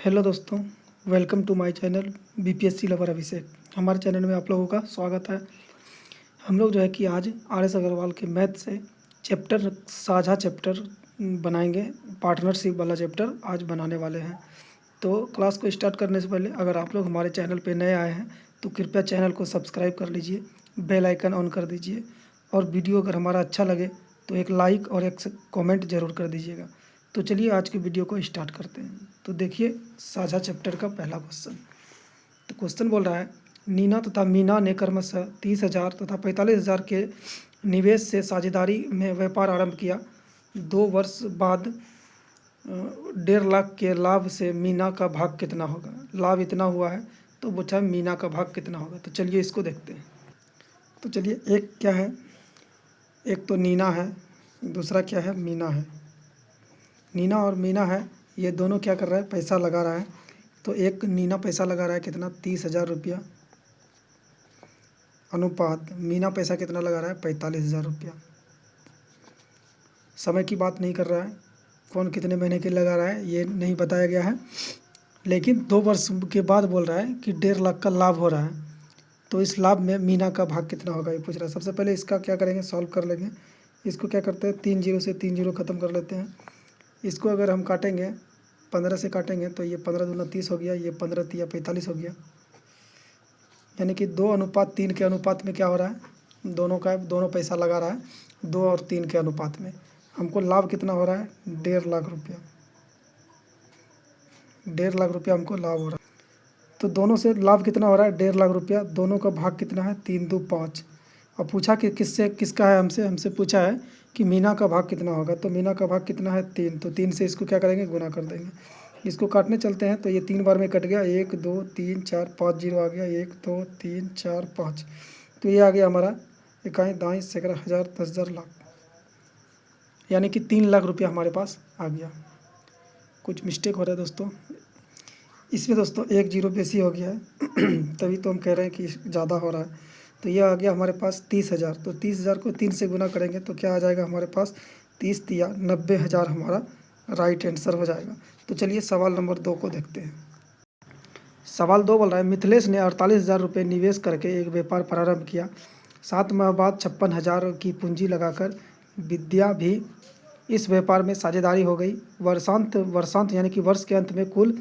Hello दोस्तों, welcome to my channel BPSC lover Abhishek. हमारे channel में आप लोगों का स्वागत है। हम लोग जो है कि आज आर.एस. अग्रवाल के मैथ से चैप्टर साझा चैप्टर बनाएंगे। पार्टनरशिप वाला चैप्टर आज बनाने वाले हैं। तो क्लास को स्टार्ट करने से पहले अगर आप लोग हमारे चैनल पे नए आए हैं तो कृपया चैनल को सब्सक्राइब कर लीजिए, बेल आइकन ऑन कर दीजिए और वीडियो अगर हमारा अच्छा लगे तो एक लाइक और एक कमेंट ज़रूर कर दीजिएगा। तो चलिए आज की वीडियो को स्टार्ट करते हैं। तो देखिए साझा चैप्टर का पहला क्वेश्चन। तो क्वेश्चन बोल रहा है, नीना तथा मीना ने क्रमशः 30,000 तथा 45,000 के निवेश से साझेदारी में व्यापार आरंभ किया। 2 वर्ष बाद 1.5 लाख के लाभ से मीना का भाग कितना होगा। लाभ इतना हुआ है तो पूछा मीना का भाग कितना होगा। तो चलिए इसको देखते हैं। तो चलिए एक क्या है, एक तो नीना है, दूसरा क्या है मीना है। नीना और मीना है, ये दोनों क्या कर रहा है, पैसा लगा रहा है। तो एक नीना पैसा लगा रहा है कितना, 30,000 रुपया, अनुपात मीना पैसा कितना लगा रहा है, 45,000 रुपया। समय की बात नहीं कर रहा है, कौन कितने महीने के लगा रहा है ये नहीं बताया गया है, लेकिन 2 वर्ष के बाद बोल रहा है कि 1.5 लाख का लाभ हो रहा है। तो इस लाभ में मीना का भाग कितना होगा ये पूछ रहा है। सबसे पहले इसका क्या करेंगे, सॉल्व कर लेंगे। इसको क्या करते हैं, 3 जीरो से 3 जीरो ख़त्म कर लेते हैं। इसको अगर हम काटेंगे 15 से काटेंगे तो ये 15 दूना 30 हो गया, ये 15 तिया 45 हो गया। यानी कि 2:3 के अनुपात में क्या हो रहा है, दोनों पैसा लगा रहा है 2 और 3 के अनुपात में। हमको लाभ कितना हो रहा है, 1.5 लाख रुपया। 1.5 लाख रुपया हमको लाभ हो रहा है। तो दोनों से लाभ कितना हो रहा है, 1.5 लाख रुपया। दोनों का भाग कितना है, 3 2 5। और पूछा कि किसका है, हमसे पूछा है कि मीना का भाग कितना होगा। तो मीना का भाग कितना है, 3। तो 3 से इसको क्या करेंगे, गुना कर देंगे। इसको काटने चलते हैं तो ये 3 बार में कट गया, 1 2 3 4 5 जीरो आ गया, 1 2 3 4 5। तो ये आ गया हमारा इकाई दाई सैकड़ा हज़ार 10,000 लाख, यानी कि 3 लाख रुपया हमारे पास आ गया। कुछ मिस्टेक हो रहा है दोस्तों इसमें, दोस्तों 1 जीरो बेसी हो गया है तभी तो हम कह रहे हैं कि ज़्यादा हो रहा है। तो ये आ गया हमारे पास 30,000। तो 30,000 को 3 से गुना करेंगे तो क्या आ जाएगा हमारे पास, 30 तिया 90,000 हमारा राइट आंसर हो जाएगा। तो चलिए सवाल नंबर 2 को देखते हैं। सवाल 2 बोल रहा है, मिथिलेश ने 48,000 रुपये निवेश करके एक व्यापार प्रारंभ किया। 7 माह बाद 56,000 की पूंजी लगाकर विद्या भी इस व्यापार में साझेदारी हो गई। वर्षांत यानी कि वर्ष के अंत में कुल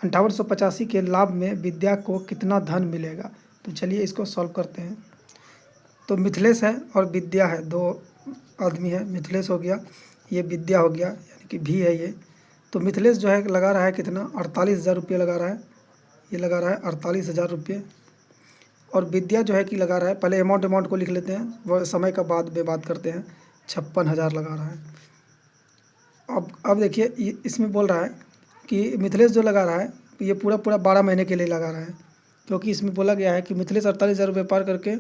5885 के लाभ में विद्या को कितना धन मिलेगा। तो चलिए इसको सॉल्व करते हैं। तो मिथिलेश है और विद्या है, 2 आदमी है। मिथिलेश हो गया, ये विद्या हो गया, यानी कि भी है ये। तो मिथिलेश जो है लगा रहा है कितना, 48,000 रुपये लगा रहा है। ये लगा रहा है 48,000 रुपये। और विद्या जो है कि लगा रहा है, पहले अमाउंट को लिख लेते हैं, वह समय का बाद में बात करते हैं, 56,000 लगा रहा है। अब देखिए इसमें बोल रहा है कि मिथिलेश जो लगा रहा है ये पूरा 12 महीने के लिए लगा रहा है, क्योंकि इसमें बोला गया है कि मिथिलेश 48,000 व्यापार करके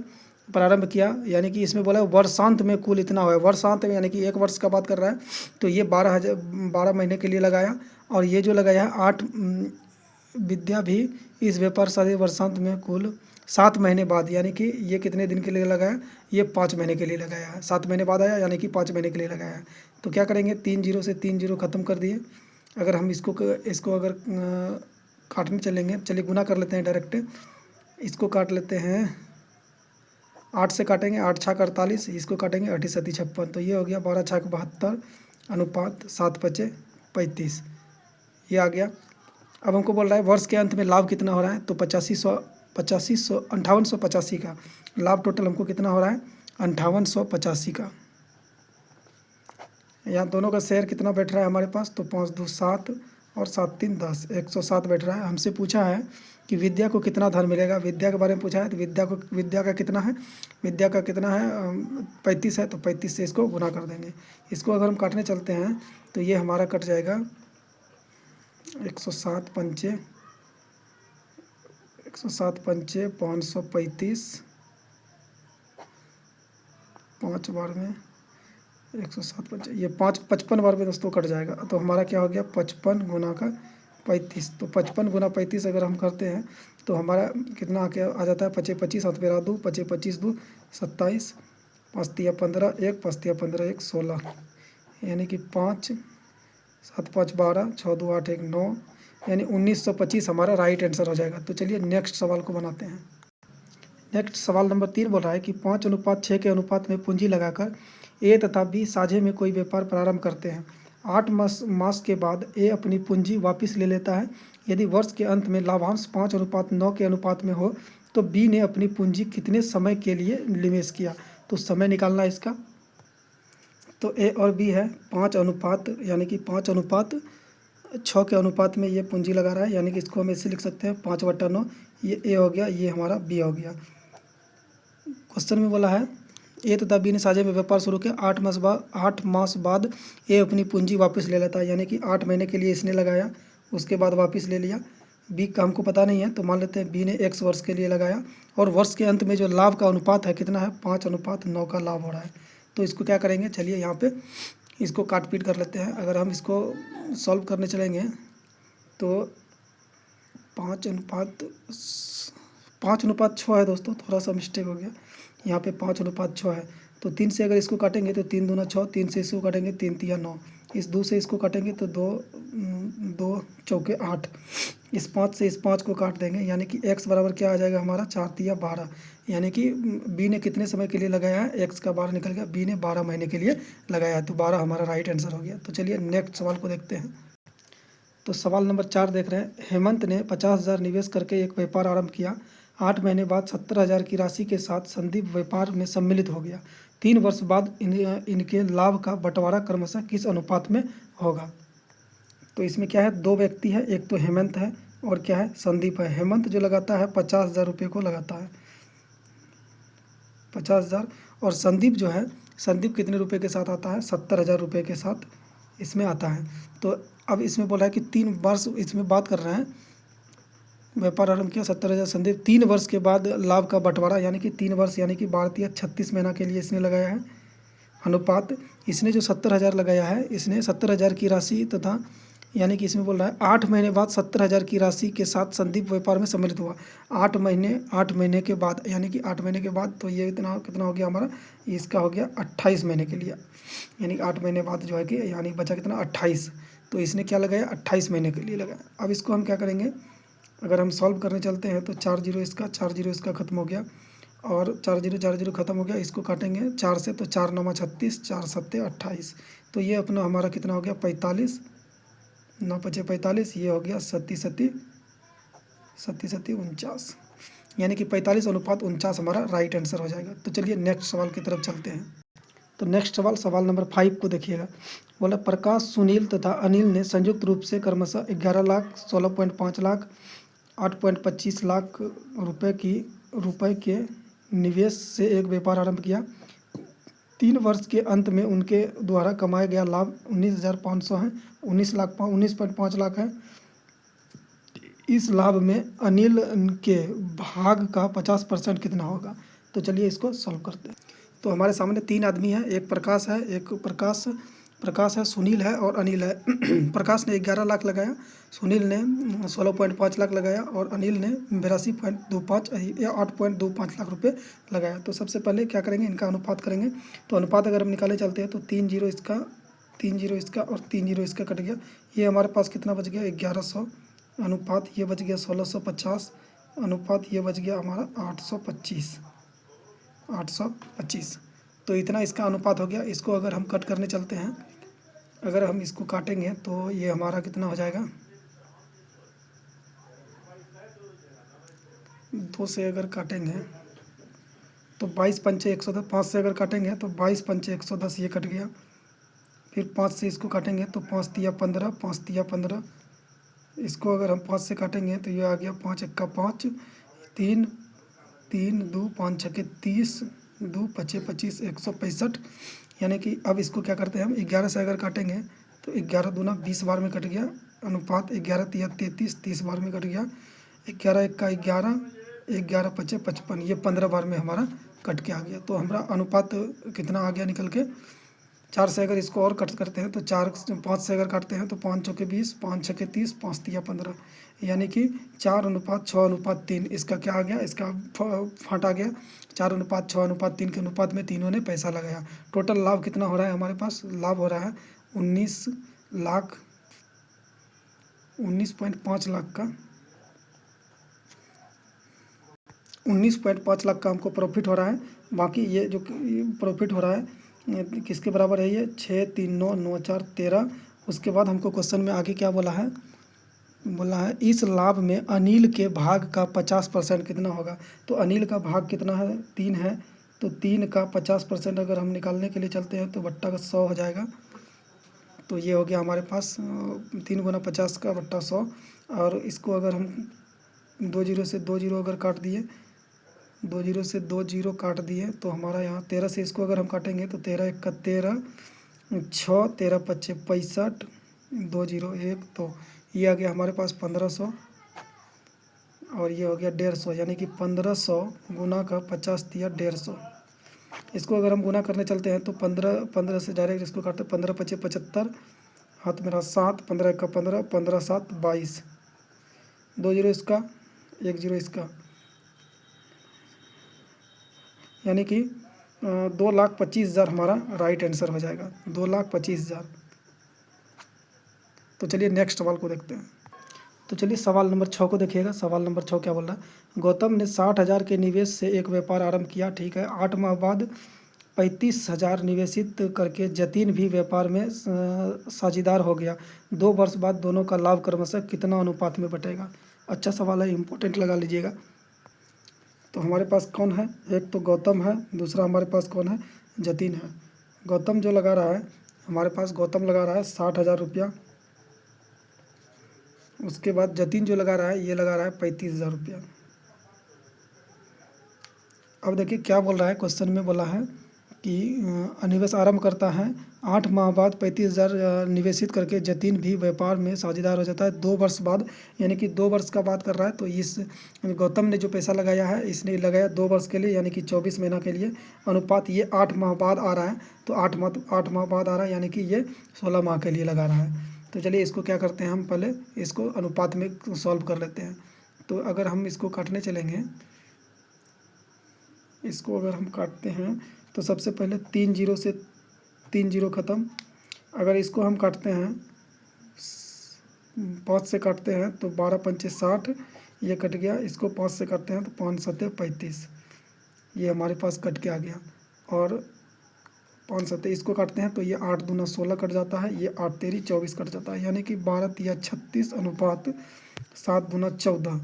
प्रारंभ किया। यानी कि इसमें बोला है वर्षांत में कुल इतना हुआ है। वर्षांत में यानी कि 1 वर्ष का बात कर रहा है। तो ये 12 महीने के लिए लगाया। और ये जो लगाया है 8 विद्या भी इस व्यापार साधे वर्षांत में कुल 7 महीने बाद, यानी कि ये कितने दिन के लिए लगाया, ये 5 महीने के लिए लगाया है। 7 महीने बाद आया, यानी कि 5 महीने के लिए लगाया है। तो क्या करेंगे, 3 जीरो से 3 जीरो ख़त्म कर दिए। अगर हम इसको अगर काटने चलेंगे, चलिए गुना कर लेते हैं डायरेक्ट। इसको काट लेते हैं, 8 से काटेंगे, 8 छाक 48, इसको काटेंगे 8 सती 56। तो ये हो गया 12 छाक 72 अनुपात 7 पचे 35, ये आ गया। अब हमको बोल रहा है वर्ष के अंत में लाभ कितना हो रहा है। तो 5885 का लाभ टोटल हमको कितना हो रहा है, 5885 का। यहाँ दोनों का शेयर कितना बैठ रहा है हमारे पास, तो 5 2 7 और 7 3 10, 107 बैठ रहा है। हमसे पूछा है कि विद्या को कितना धन मिलेगा। विद्या के बारे में पूछा है तो विद्या का कितना है, 35 है। तो 35 से इसको गुना कर देंगे। इसको अगर हम काटने चलते हैं तो ये हमारा कट जाएगा 107 पंचे 535, 5 बार में 107 पंचे, ये 55 बार में दोस्तों कट जाएगा। तो हमारा क्या हो गया, 55 गुना का 35। तो 55 गुना 35 अगर हम करते हैं तो हमारा कितना आ जाता है, 25 25 7 मेरा 2 25 25 2 27, 5 तिया 15 1 5 तिया 15 1 16, यानी कि 5 7 5 12 6 2 8 1 9, यानी 1925 हमारा राइट आंसर हो जाएगा। तो चलिए नेक्स्ट सवाल को बनाते हैं। नेक्स्ट सवाल नंबर 3 बोल रहा है कि 5:6 के अनुपात में पूंजी लगाकर ए तथा बी साझे में कोई व्यापार प्रारंभ करते हैं। 8 मास के बाद ए अपनी पूंजी वापस ले लेता है। यदि वर्ष के अंत में लाभांश 5:9 के अनुपात में हो तो बी ने अपनी पूंजी कितने समय के लिए निवेश किया। तो समय निकालना है इसका। तो ए और बी है 5 अनुपात यानी कि 5:6 के अनुपात में ये पूंजी लगा रहा है, यानी कि इसको हम ऐसे लिख सकते हैं 5/9। ये ए हो गया, ये हमारा बी हो गया। क्वेश्चन में बोला है ए तथा बी ने साझे में व्यापार शुरू किया। 8 मास बाद ए अपनी पूंजी वापस ले लेता है, यानी कि 8 महीने के लिए इसने लगाया, उसके बाद वापस ले लिया। बी का हमको पता नहीं है तो मान लेते हैं बी ने x वर्ष के लिए लगाया और वर्ष के अंत में जो लाभ का अनुपात है कितना है 5:9 का लाभ हो रहा है। तो इसको क्या करेंगे, चलिए यहाँ पे इसको काट पीट कर लेते हैं। अगर हम इसको सॉल्व करने चलेंगे तो 5:6 है दोस्तों, थोड़ा सा मिस्टेक हो गया, यहाँ पे 5:6 है। तो 3 से अगर इसको काटेंगे तो 3 दूना 6, 3 से इसको काटेंगे 3 तिया 9, इस 2 से इसको काटेंगे तो 2 चौके 8, इस 5 से इस 5 को काट देंगे, यानी कि x बराबर क्या आ जाएगा हमारा 4 तिया 12। यानी कि बी ने कितने समय के लिए लगाया है, x का 12 निकल गया, बी ने 12 महीने के लिए लगाया है। तो 12 हमारा राइट आंसर हो गया। तो चलिए नेक्स्ट सवाल को देखते हैं। तो सवाल नंबर 4 देख रहे हैं। हेमंत ने 50,000 निवेश करके एक व्यापार आरंभ किया। 8 महीने बाद 70,000 की राशि के साथ संदीप व्यापार में सम्मिलित हो गया। 3 वर्ष बाद इनके लाभ का बंटवारा क्रमशः किस अनुपात में होगा। तो इसमें क्या है, 2 व्यक्ति है, एक तो हेमंत है और क्या है संदीप है। हेमंत जो लगाता है 50,000 रुपये को लगाता है, 50,000, और संदीप जो है, संदीप कितने रुपए के साथ आता है, 70,000 रुपये के साथ इसमें आता है। तो अब इसमें बोला है कि 3 वर्ष, इसमें बात कर रहे हैं व्यापार आरंभ किया 70,000 संदीप, 3 वर्ष के बाद लाभ का बंटवारा, यानी कि 3 वर्ष यानी कि भारतीय 36 महीना के लिए इसने लगाया है। अनुपात इसने जो 70,000 लगाया है, इसने 70,000 की राशि तथा यानी कि इसमें बोल रहा है 8 महीने बाद 70,000 की राशि के साथ संदीप व्यापार में सम्मिलित हुआ। 8 महीने के बाद, यानी कि 8 महीने के बाद, तो ये कितना हो गया हमारा, इसका हो गया 28 महीने के लिए, यानी 8 महीने बाद जो है कि यानी बचा कितना 28। तो इसने क्या लगाया 28 महीने के लिए लगाया। अब इसको हम क्या करेंगे, अगर हम सॉल्व करने चलते हैं तो 4 जीरो इसका खत्म हो गया और 4 जीरो खत्म हो गया। इसको काटेंगे 4 से तो 4 9 36, 4 7 28। तो ये अपना हमारा कितना हो गया 45, 9 5 45, ये हो गया 37 49, यानी कि 45:49 हमारा राइट आंसर हो जाएगा। तो चलिए नेक्स्ट सवाल की तरफ चलते हैं। तो नेक्स्ट सवाल नंबर 5 को देखिएगा। बोला प्रकाश, सुनील तथा अनिल ने संयुक्त रूप से क्रमशः 11 लाख, 16.5 लाख, 8.25 लाख रुपए के निवेश से एक व्यापार आरंभ किया। 3 वर्ष के अंत में उनके द्वारा कमाया गया लाभ 19,500 है, 19.5 लाख है। इस लाभ में अनिल के भाग का 50% कितना होगा। तो चलिए इसको सॉल्व करते हैं। तो हमारे सामने 3 आदमी हैं, एक प्रकाश है, एक प्रकाश है, सुनील है और अनिल है। प्रकाश ने 11 लाख लगाया, सुनील ने 16.5 लाख लगाया और अनिल ने 82.25 या 8.25 लाख रुपए लगाया। तो सबसे पहले क्या करेंगे, इनका अनुपात करेंगे। तो अनुपात अगर हम निकाले चलते हैं तो 3 जीरो इसका और 3 जीरो इसका कट गया। ये हमारे पास कितना बच गया 1100, अनुपात ये बच गया 1650, अनुपात ये बच गया हमारा 825। तो इतना इसका अनुपात हो गया। इसको अगर हम कट करने चलते हैं, अगर हम इसको काटेंगे तो ये हमारा कितना हो जाएगा, 2 से अगर काटेंगे तो 22 पंचे 110, 5 से अगर काटेंगे तो 22 पंचे 110, ये कट गया। फिर 5 से इसको काटेंगे तो 5 तिया 15, 5 तिया 15। इसको अगर हम 5 से काटेंगे तो ये आ गया 5 एक्का 5, 3 2 5 छक्के 30, 2 पचे 25, 165। यानी कि अब इसको क्या करते हैं हम 11 से अगर काटेंगे तो 11 दूना 20 बार में कट गया। अनुपात 11 तिया 33, 30 बार में कट गया। 11 एक्का 11, 11 पचे 55, ये 15 बार में हमारा कट के आ गया। तो हमारा अनुपात कितना आ गया निकल के। 4 से अगर इसको और कट करते हैं तो 5 से अगर काटते हैं तो 5 चौके 20, 5 छक्के 30, 5 तिया 15, यानी कि 4:6:3 इसका क्या आ गया, इसका फट आ गया। 4:6:3 के अनुपात में तीनों ने पैसा लगाया। टोटल लाभ कितना हो रहा है हमारे पास, लाभ हो रहा है 19 लाख 19.5 लाख का 19.5 लाख का हमको प्रॉफिट हो रहा है। बाकी ये जो प्रॉफिट हो रहा है किसके बराबर है, ये 6 3 9 9 4 13। उसके बाद हमको क्वेश्चन में आगे क्या बोला है इस लाभ में अनिल के भाग का 50% कितना होगा। तो अनिल का भाग कितना है, 3 है, तो 3 का 50% अगर हम निकालने के लिए चलते हैं तो बट्टा का 100 हो जाएगा। तो ये हो गया हमारे पास 3 गुना 50 का बट्टा 100। और इसको अगर हम 2 जीरो से 2 जीरो अगर काट दिए, 2 जीरो से 2 जीरो काट दिए तो हमारा यहाँ 13 से इसको अगर हम काटेंगे तो 13 1 का 13, 6 13 5 65, 2 जीरो 1, तो ये आ गया हमारे पास 1500 और ये हो गया 150, यानी कि 1500 गुना का 50 दिया 150। इसको अगर हम गुना करने चलते हैं तो 15 से डायरेक्ट इसको काटते 15 5 75, हाथ मेरा 7, 15 1 का 15, 15 7 22, 2 जीरो इसका 1 जीरो इसका, यानी कि 2,25,000 हमारा राइट आंसर हो जाएगा, 2,25,000। तो चलिए नेक्स्ट सवाल को देखते हैं। तो चलिए सवाल नंबर 6 को देखिएगा। सवाल नंबर 6 क्या बोल रहा है, गौतम ने 60,000 के निवेश से एक व्यापार आरंभ किया, ठीक है। 8 माह बाद 35,000 निवेशित करके जतीन भी व्यापार में साझेदार हो गया। 2 वर्ष बाद दोनों का लाभ क्रमशः कितना अनुपात में बटेगा। अच्छा सवाल है, इम्पोर्टेंट लगा लीजिएगा। तो हमारे पास कौन है, एक तो गौतम है, दूसरा हमारे पास कौन है, जतीन है। गौतम जो लगा रहा है, हमारे पास गौतम लगा रहा है 60,000 रुपया। उसके बाद जतीन जो लगा रहा है, ये लगा रहा है 35,000 रुपया। अब देखिए क्या बोल रहा है, क्वेश्चन में बोला है कि निवेश आरंभ करता है, 8 माह बाद 35,000 निवेशित करके जतीन भी व्यापार में साझेदार हो जाता है। 2 वर्ष बाद, यानी कि 2 वर्ष का बात कर रहा है। तो इस गौतम ने जो पैसा लगाया है, इसने लगाया 2 वर्ष के लिए, यानी कि 24 महीना के लिए। अनुपात ये 8 माह बाद आ रहा है, तो 8 माह बाद आ रहा है, यानी कि ये 16 माह के लिए लगा रहा है। तो चलिए इसको क्या करते हैं, हम पहले इसको अनुपात में सॉल्व कर लेते हैं। तो अगर हम इसको काटने चलेंगे, इसको अगर हम काटते हैं तो सबसे पहले 3 जीरो से 3 जीरो ख़त्म। अगर इसको हम काटते हैं 5 से काटते हैं तो 12 पंचे 60, ये कट गया। इसको 5 से काटते हैं तो 5 सत्ते 35, ये हमारे पास कट के आ गया। और 5 सत्ते इसको काटते हैं तो ये 8 दूना 16 कट जाता है, ये 8 तेरी 24 कट जाता है, यानी कि 12 तिया 36 अनुपात 7 दूना 14,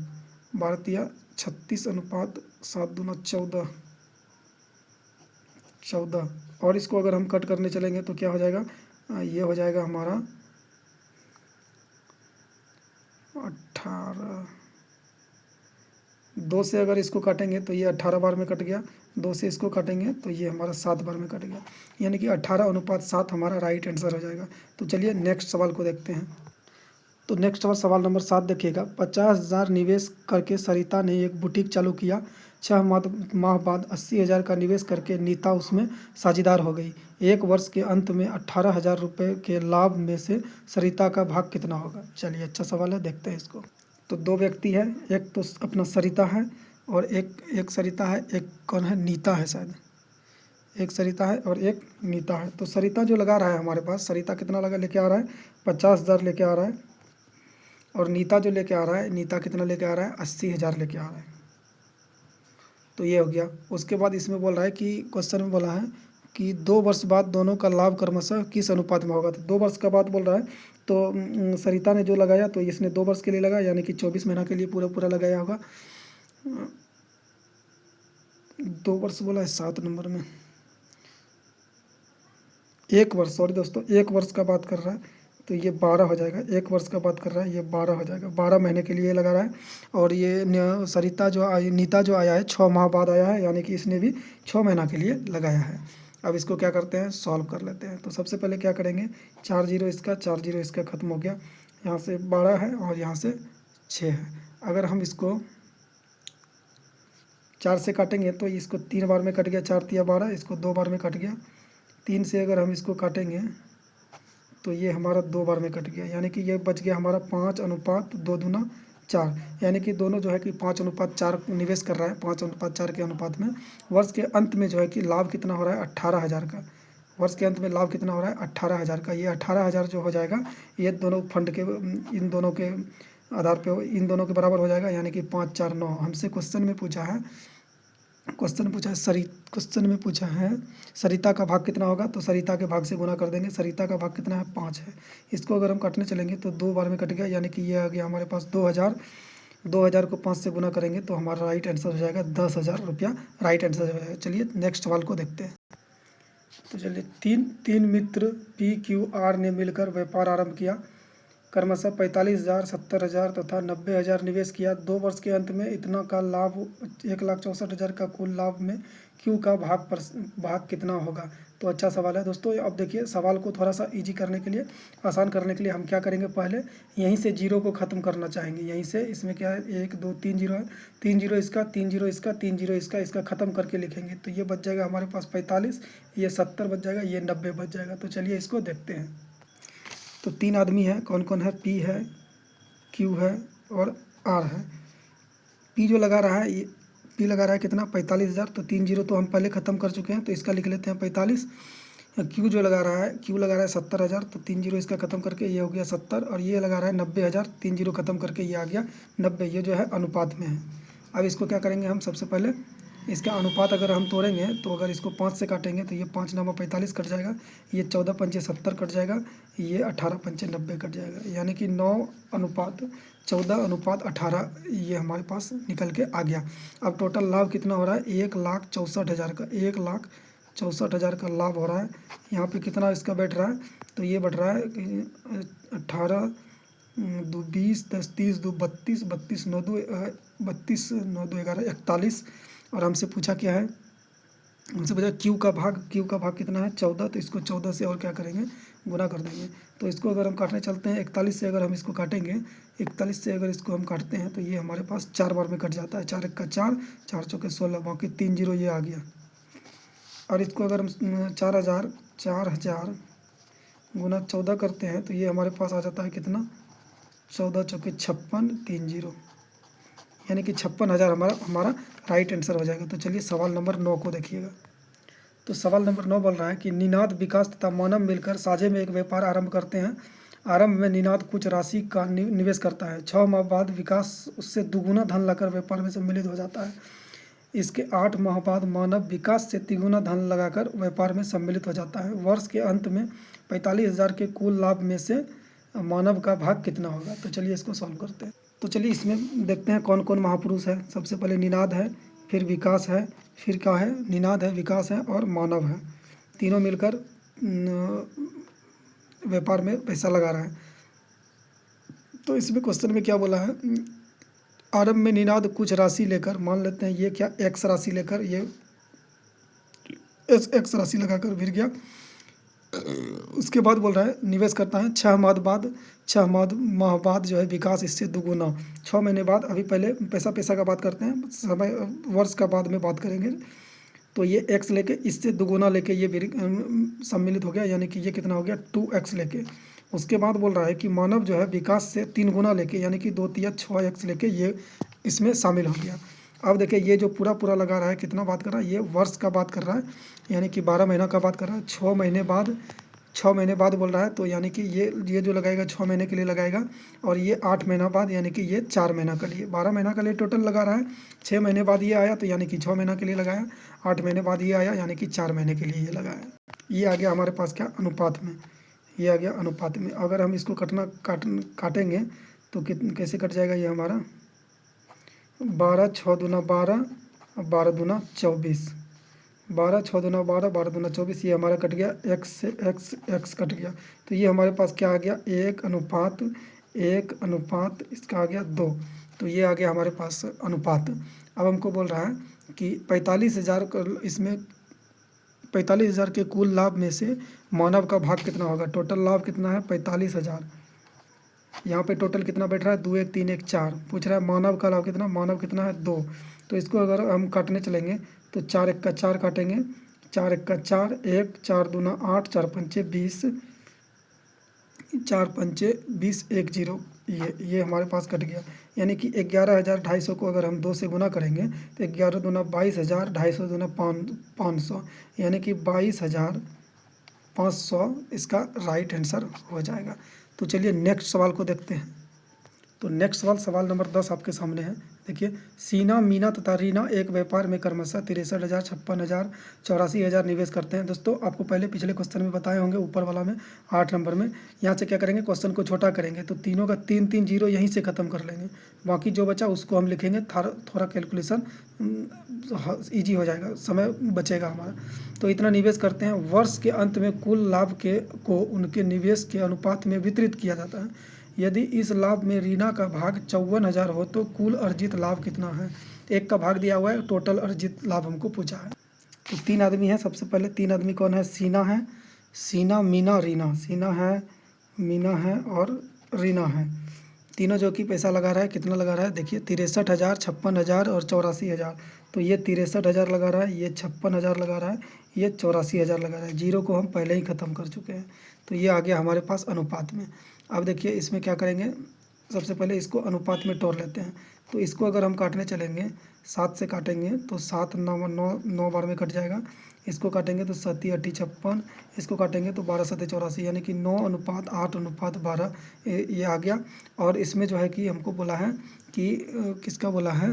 12 तिया 36 अनुपात 7 दूना 14। और इसको अगर हम कट करने चलेंगे तो क्या हो जाएगा, ये हो जाएगा हमारा 18। 2 से अगर इसको काटेंगे तो ये 18 बार में कट गया। 2 से इसको काटेंगे तो ये हमारा 7 बार में कट गया, यानी कि 18 अनुपात 7 हमारा राइट आंसर हो जाएगा। तो चलिए नेक्स्ट सवाल को देखते हैं। तो नेक्स्ट सवाल नंबर 7 देखिएगा। 50,000 निवेश करके सरिता ने एक बुटीक चालू किया। 6 माह बाद 80,000 का निवेश करके नीता उसमें साझेदार हो गई। 1 वर्ष के अंत में 18,000 रुपये के लाभ में से सरिता का भाग कितना होगा। चलिए अच्छा सवाल है, देखते हैं इसको। तो 2 व्यक्ति है, एक तो अपना सरिता है और एक सरिता है, एक कौन है, नीता है शायद। एक सरिता है और एक नीता है। तो सरिता जो लगा रहा है हमारे पास, सरिता कितना लगा लेके आ रहा है, 50,000 लेके आ रहा है। और नीता जो लेके आ रहा है, नीता कितना लेके आ रहा है, 80,000 लेके आ रहा है। तो ये हो गया। उसके बाद इसमें बोल रहा है कि क्वेश्चन में बोला है कि 2 वर्ष बाद दोनों का लाभ क्रमशः किस अनुपात में होगा। तो 2 वर्ष का बाद बोल रहा है, तो सरिता ने जो लगाया तो इसने 2 वर्ष के लिए लगाया, यानी कि 24 महीना के लिए पूरा लगाया होगा। 2 वर्ष बोला है 7 नंबर में, 1 वर्ष, सॉरी दोस्तों, 1 वर्ष का बात कर रहा है तो ये 12 हो जाएगा। 1 वर्ष का बात कर रहा है, ये 12 हो जाएगा। 12 महीने के लिए लगा रहा है। और ये सरिता जो आई, नीता जो आया है 6 माह बाद आया है, यानी कि इसने भी 6 महीना के लिए लगाया है। अब इसको क्या करते हैं, सॉल्व कर लेते हैं। तो सबसे पहले क्या करेंगे, 4 जीरो इसका, 4 जीरो इसका ख़त्म हो गया। यहाँ से 12 है और यहाँ से 6 है। अगर हम इसको 4 से काटेंगे तो इसको 3 बार में कट गया, 4 तिया 12, इसको 2 बार में कट गया। 3 से अगर हम इसको काटेंगे तो ये हमारा 2 बार में कट गया, यानी कि ये बच गया हमारा 5 अनुपात 2 दूना 4, यानी कि दोनों जो है कि 5 अनुपात 4 निवेश कर रहा है, 5 अनुपात 4 के अनुपात में। वर्ष के अंत में जो है कि लाभ कितना हो रहा है, 18,000 का। वर्ष के अंत में लाभ कितना हो रहा है 18,000 का। ये 18,000 जो हो जाएगा ये दोनों फंड के इन दोनों के आधार पे इन दोनों के बराबर हो जाएगा, यानी कि 5 4 9। हमसे क्वेश्चन में पूछा है क्वेश्चन में पूछा है सरिता का भाग कितना होगा, तो सरिता के भाग से गुना कर देंगे। सरिता का भाग कितना है 5 है। इसको अगर हम काटने चलेंगे तो 2 बार में कट गया, यानी कि ये आ गया हमारे पास 2,000। 2,000 को 5 से गुना करेंगे तो हमारा राइट आंसर हो जाएगा 10,000 रुपया राइट आंसर हो जाएगा। चलिए नेक्स्ट सवाल को देखते हैं। तो चलिए तीन मित्र PQR ने मिलकर व्यापार आरंभ किया। क्रमशः 45,000, 70,000 तथा 90,000 निवेश किया। 2 वर्ष के अंत में इतना का लाभ 1,64,000 का कुल लाभ में क्यू का भाग कितना होगा। तो अच्छा सवाल है दोस्तों। अब देखिए सवाल को थोड़ा सा इजी करने के लिए, आसान करने के लिए हम क्या करेंगे, पहले यहीं से जीरो को ख़त्म करना चाहेंगे। यहीं से इसमें क्या है 1 2 3 जीरो है, 3 जीरो इसका, 3 जीरो इसका, 3 जीरो इसका ख़त्म करके लिखेंगे। तो ये बच जाएगा हमारे पास 45, ये 70 बच जाएगा, ये 90 बच जाएगा। तो चलिए इसको देखते हैं। तो 3 आदमी है, कौन कौन है, P है, Q है और R है। P जो लगा रहा है, ये P लगा रहा है कितना 45,000, तो 3 जीरो तो हम पहले ख़त्म कर चुके हैं, तो इसका लिख लेते हैं 45। Q जो लगा रहा है, Q लगा रहा है 70,000, तो 3 जीरो इसका ख़त्म करके ये हो गया 70, और ये लगा रहा है 90,000, 3 जीरो ख़त्म करके ये आ गया 90। ये जो है अनुपात में है। अब इसको क्या करेंगे हम, सबसे पहले इसका अनुपात अगर हम तोड़ेंगे तो अगर इसको 5 से काटेंगे तो ये 5 9 45 कट जाएगा, ये 14 पंचे 70 कट जाएगा, ये 18 पंचे 90 कट जाएगा, यानी कि 9:14:18 ये हमारे पास निकल के आ गया। अब टोटल लाभ कितना हो रहा है 1,64,000 का, 1,64,000 का लाभ हो रहा है। यहाँ पे कितना इसका बैठ रहा है, तो ये बैठ रहा है 18 2 20 10 30 2 32 32 9 2 32 9 2 11 41। और हमसे पूछा क्या है, हमसे पूछा क्यू का भाग कितना है 14, तो इसको 14 से और क्या करेंगे गुना कर देंगे। तो इसको अगर हम काटने चलते हैं 41 से, अगर हम इसको काटेंगे 41 से अगर इसको हम काटते हैं तो ये हमारे पास 4 बार में कट जाता है। 4 1 का 4, 4 चौके 16, बाकी 3 जीरो ये आ गया। और इसको अगर हम 4,000 गुना 14 करते हैं तो ये हमारे पास आ जाता है कितना 14 चौके 56, 3 जीरो, यानी कि 56,000 हमारा राइट आंसर हो जाएगा। तो चलिए सवाल नंबर 9 को देखिएगा। तो सवाल नंबर 9 बोल रहा है कि निनाद, विकास तथा मानव मिलकर साझे में एक व्यापार आरंभ करते हैं। आरंभ में निनाद कुछ राशि का निवेश करता है। 6 माह बाद विकास उससे दुगुना धन लाकर व्यापार में सम्मिलित हो जाता है। इसके 8 माह बाद मानव विकास से तिगुना धन लगाकर व्यापार में सम्मिलित हो जाता है। वर्ष के अंत में 45,000 के कुल लाभ में से मानव का भाग कितना होगा। तो चलिए इसको सॉल्व करते हैं। तो चलिए इसमें देखते हैं कौन कौन महापुरुष है। सबसे पहले निनाद है, फिर विकास है, फिर क्या है, निनाद है, विकास है और मानव है। तीनों मिलकर व्यापार में पैसा लगा रहा है। तो इसमें क्वेश्चन में क्या बोला है, आरंभ में निनाद कुछ राशि लेकर, मान लेते हैं ये क्या एक्स राशि लेकर, ये एक्स राशि लगाकर गिर गया। उसके बाद बोल रहा है निवेश करता है। 6 माह बाद जो है विकास इससे दुगुना। 6 महीने बाद, अभी पहले पैसा का बात करते हैं, समय वर्ष का बाद में बात करेंगे। तो ये x लेके इससे दुगुना लेके ये सम्मिलित हो गया, यानी कि ये कितना हो गया 2x लेके। उसके बाद बोल रहा है कि मानव जो है विकास से 3 गुना लेके, यानी कि 2 3 6x लेके ये इसमें शामिल हो गया। अब देखिए ये जो पूरा लगा रहा है कितना बात कर रहा है, ये वर्ष का बात कर रहा है, यानी कि 12 महीना का बात कर रहा है। 6 महीने बाद बोल रहा है, तो यानी कि ये जो लगाएगा 6 महीने के लिए लगाएगा, और ये 8 महीना बाद, यानी कि ये 4 महीना के लिए, 12 महीना के लिए टोटल लगा रहा है। 6 महीने बाद ये आया तो यानी कि 6 महीना के लिए लगाया, 8 महीने बाद ये आया यानी कि 4 महीने के लिए ये लगाया। ये आ गया हमारे पास क्या अनुपात में, ये आ गया अनुपात में। अगर हम इसको काटेंगे तो कैसे कट जाएगा ये हमारा 12 6 दूना 12, 12 दूना 24, 12 6 दूना 12, 12 दूना 24, ये हमारा कट गया x से x कट गया। तो ये हमारे पास क्या आ गया 1 अनुपात इसका आ गया 2। तो ये आ गया हमारे पास अनुपात। अब हमको बोल रहा है कि 45,000 इसमें 45,000 के कुल लाभ में से मानव का भाग कितना होगा। टोटल लाभ कितना है 45,000। यहाँ पे टोटल कितना बैठ रहा है 2 1 3 1 4। पूछ रहा है मानव का लाभ कितना, मानव कितना है 2। तो इसको अगर हम काटने चलेंगे तो 4 1 का 4 काटेंगे, 4 1 का 4, 1 4 दूना 8, 4 पंचे 20, 4 पंचे 20, 1 जीरो, ये हमारे पास कट गया। यानी कि 11,250 को अगर हम 2 से गुना करेंगे तो 11 दूना 22,000, 250 दूना 500, यानी कि 22,000 500 इसका राइट आंसर हो जाएगा। तो चलिए नेक्स्ट सवाल को देखते हैं। तो नेक्स्ट सवाल, सवाल नंबर 10 आपके सामने है। देखिए, सीना, मीना तथा रीना एक व्यापार में क्रमशः 63,000, 56,000, 84,000 निवेश करते हैं। दोस्तों आपको पहले पिछले क्वेश्चन में बताए होंगे, ऊपर वाला में 8 नंबर में। यहाँ से क्या करेंगे, क्वेश्चन को छोटा करेंगे, तो तीनों का 3-3 जीरो यहीं से ख़त्म कर लेंगे। बाकी जो बचा उसको हम लिखेंगे, थोड़ा कैलकुलेशन ईजी हो जाएगा, समय बचेगा हमारा। तो इतना निवेश करते हैं। वर्ष के अंत में कुल लाभ को उनके निवेश के अनुपात में वितरित किया जाता है। यदि इस लाभ में रीना का भाग 54,000 हो तो कुल अर्जित लाभ कितना है। एक का भाग दिया हुआ है, टोटल अर्जित लाभ हमको पूछा है। तो 3 आदमी हैं। सबसे पहले 3 आदमी कौन है, सीना है, सीना, मीना, रीना। सीना है, मीना है और रीना है। तीनों जो कि पैसा लगा रहा है, कितना लगा रहा है, देखिए 63,000, 56,000 और 84,000। तो ये 63,000 लगा रहा है, ये 56,000 लगा रहा है, ये 84,000 लगा रहा है। जीरो को हम पहले ही ख़त्म कर चुके हैं, तो ये आ गया हमारे पास अनुपात में। अब देखिए इसमें क्या करेंगे, सबसे पहले इसको अनुपात में तोड़ लेते हैं। तो इसको अगर हम काटने चलेंगे, 7 से काटेंगे तो 7 9 बार में कट जाएगा। इसको काटेंगे तो 7 8 56, इसको काटेंगे तो 12 7 84, यानी कि 9:8:12 ये आ गया। और इसमें जो है कि हमको बोला है कि किसका बोला है,